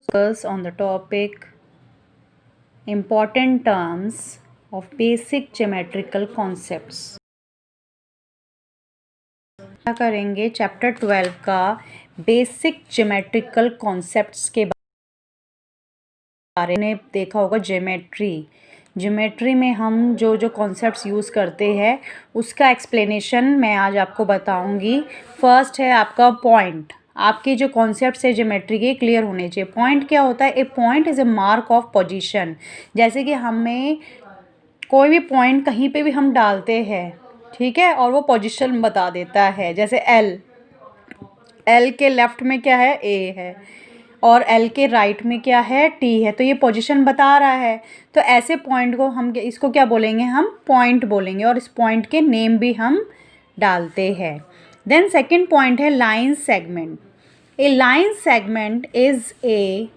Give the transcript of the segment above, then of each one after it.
Focus on the topic important terms of basic geometrical concepts। क्या करेंगे chapter 12 का basic geometrical concepts के बारे में देखा होगा। ज्योमेट्री में हम जो कॉन्सेप्ट्स यूज़ करते हैं उसका एक्सप्लेनेशन मैं आज आपको बताऊंगी। फर्स्ट है आपका पॉइंट। आपके जो कॉन्सेप्ट्स है ज्योमेट्री के क्लियर होने चाहिए। पॉइंट क्या होता है? A point is a mark of position. जैसे कि हमें कोई भी पॉइंट कहीं पे भी हम डालते हैं, ठीक है, और वो पोजीशन बता देता है। जैसे एल के लेफ़्ट में क्या है? ए है, और एल के राइट में क्या है? टी है। तो ये पोजीशन बता रहा है। तो ऐसे पॉइंट को हम इसको क्या बोलेंगे? हम पॉइंट बोलेंगे, और इस पॉइंट के नेम भी हम डालते हैं। देन सेकंड पॉइंट है line segment. A line segment is a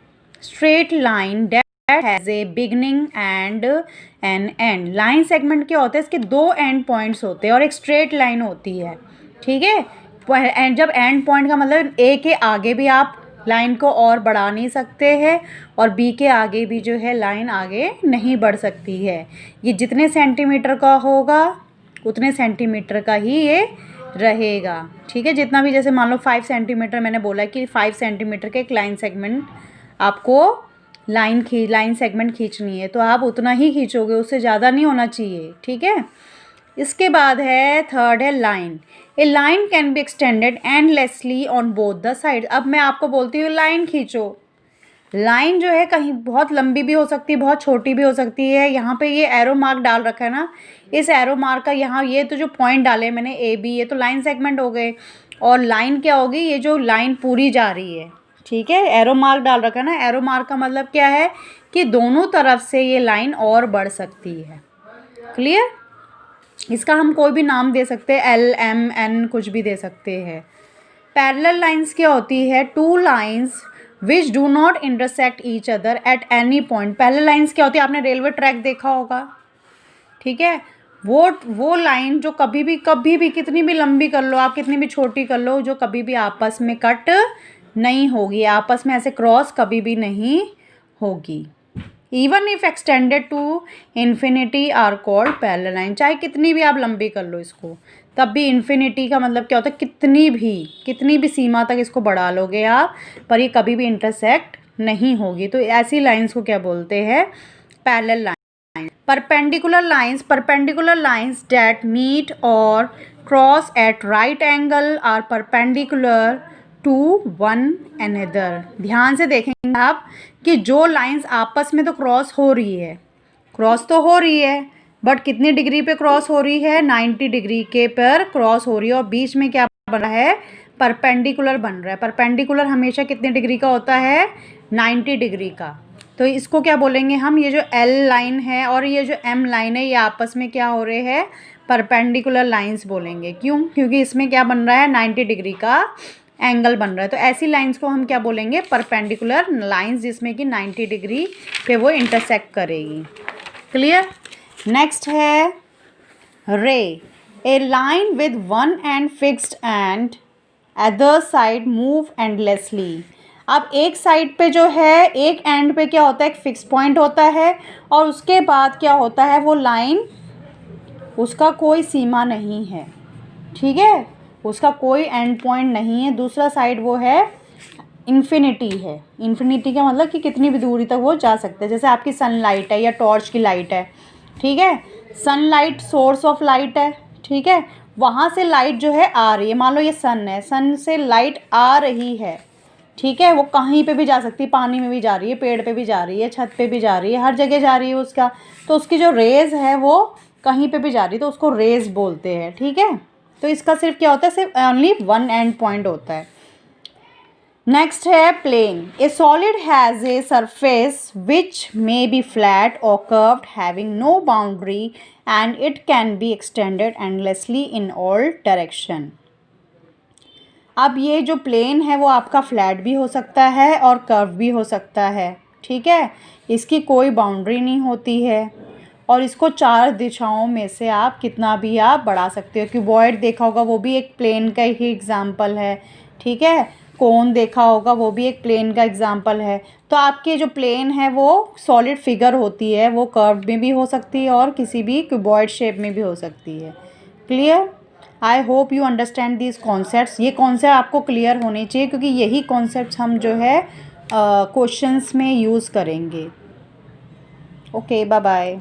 straight line that has a beginning and an end. Line segment क्या होता है? इसके दो एंड पॉइंट्स होते हैं और एक स्ट्रेट लाइन होती है, ठीक है। एंड जब एंड पॉइंट का मतलब ए के आगे भी आप लाइन को और बढ़ा नहीं सकते हैं, और बी के आगे भी जो है लाइन आगे नहीं बढ़ सकती है। ये जितने सेंटीमीटर का होगा उतने सेंटीमीटर का ही ये रहेगा, ठीक है। जितना भी, जैसे मान लो 5 सेंटीमीटर मैंने बोला कि 5 सेंटीमीटर के एक लाइन सेगमेंट आपको लाइन सेगमेंट खींचनी है, तो आप उतना ही खींचोगे, उससे ज़्यादा नहीं होना चाहिए, ठीक है। इसके बाद है थर्ड है line. A line can be extended endlessly on both the side. अब मैं आपको बोलती हूँ लाइन खींचो। लाइन जो है कहीं बहुत लंबी भी हो सकती है, बहुत छोटी भी हो सकती है। यहाँ पे ये एरो मार्क डाल रखा है ना, इस एरो मार्क का यहाँ ये तो जो पॉइंट डाले मैंने ए बी, ये तो लाइन सेगमेंट हो गए। और लाइन क्या होगी? ये जो लाइन पूरी जा रही है, ठीक है। एरो मार्क डाल रखा है ना, एरो मार्क का मतलब क्या है कि दोनों तरफ से ये लाइन और बढ़ सकती है। क्लियर? इसका हम कोई भी नाम दे सकते हैं, एल एम एन कुछ भी दे सकते हैं। पैरेलल लाइंस क्या होती है? Two lines which do not intersect each other at any point. Parallel lines क्या होती है? आपने रेलवे ट्रैक देखा होगा, ठीक है। वो लाइन जो कभी भी कितनी भी लंबी कर लो आप, कितनी भी छोटी कर लो, जो कभी भी आपस में कट नहीं होगी, आपस में ऐसे क्रॉस कभी भी नहीं होगी। Even if extended to infinity are called parallel line. चाहे कितनी भी आप लंबी कर लो इसको, तब भी इन्फिनिटी का मतलब क्या होता है? कितनी भी सीमा तक इसको बढ़ा लोगे आप, पर ये कभी भी इंटरसेक्ट नहीं होगी। तो ऐसी लाइंस को क्या बोलते हैं? Parallel line. Perpendicular lines that meet और cross at right angle are perpendicular to one another. ध्यान से देखेंगे आप कि जो लाइंस आपस में तो क्रॉस तो हो रही है, बट कितनी डिग्री पे क्रॉस हो रही है? 90 डिग्री के पर क्रॉस हो रही है, और बीच में क्या बन रहा है? परपेंडिकुलर बन रहा है। परपेंडिकुलर हमेशा कितने डिग्री का होता है? 90 डिग्री का। तो इसको क्या बोलेंगे हम? ये जो एल लाइन है और ये जो एम लाइन है, ये आपस में क्या हो रहे हैं? परपेंडिकुलर लाइंस बोलेंगे। क्यों? क्योंकि इसमें क्या बन रहा है? 90 डिग्री का एंगल बन रहा है। तो ऐसी लाइंस को हम क्या बोलेंगे? परपेंडिकुलर लाइंस, जिसमें कि 90 डिग्री पे वो इंटरसेक्ट करेगी। क्लियर? नेक्स्ट है ray. A line with one end fixed and other side move endlessly. अब एक साइड पे जो है, एक एंड पे क्या होता है? एक फिक्स पॉइंट होता है, और उसके बाद क्या होता है? वो लाइन, उसका कोई सीमा नहीं है, ठीक है, उसका कोई एंड पॉइंट नहीं है। दूसरा साइड वो है इन्फिनिटी है। इन्फिनिटी का मतलब कि कितनी भी दूरी तक वो जा सकते हैं। जैसे आपकी सनलाइट है या टॉर्च की लाइट है, ठीक है। सनलाइट सोर्स ऑफ लाइट है, ठीक है। वहाँ से लाइट जो है आ रही है, मान लो ये सन है, सन से लाइट आ रही है, ठीक है। वो कहीं पे भी जा सकती है, पानी में भी जा रही है, पेड़ पे भी जा रही है, छत पे भी जा रही है, हर जगह जा रही है उसका। तो उसकी जो रेज है वो कहीं पे भी जा रही है, तो उसको रेज बोलते हैं, ठीक है। तो इसका सिर्फ क्या होता है? सिर्फ ओनली वन एंड पॉइंट होता है। नेक्स्ट है plane. A solid has a surface which may be flat और curved having no boundary and it can be extended endlessly in all direction. अब ये जो प्लेन है वो आपका फ्लैट भी हो सकता है और कर्व भी हो सकता है, ठीक है। इसकी कोई बाउंड्री नहीं होती है, और इसको 4 दिशाओं में से आप कितना भी आप बढ़ा सकते हो। क्यूबॉइड देखा होगा, वो भी एक प्लेन का ही एग्जाम्पल है, ठीक है। कोन देखा होगा, वो भी एक प्लेन का एग्जाम्पल है। तो आपके जो प्लेन है वो सॉलिड फिगर होती है, वो कर्व में भी हो सकती है और किसी भी क्यूबॉइड शेप में भी हो सकती है। Clear? I hope you understand this concepts. ये कॉन्सेप्ट आपको क्लियर होने चाहिए क्योंकि यही कॉन्सेप्ट्स हम जो है क्वेश्चंस में यूज़ करेंगे। Okay, bye bye.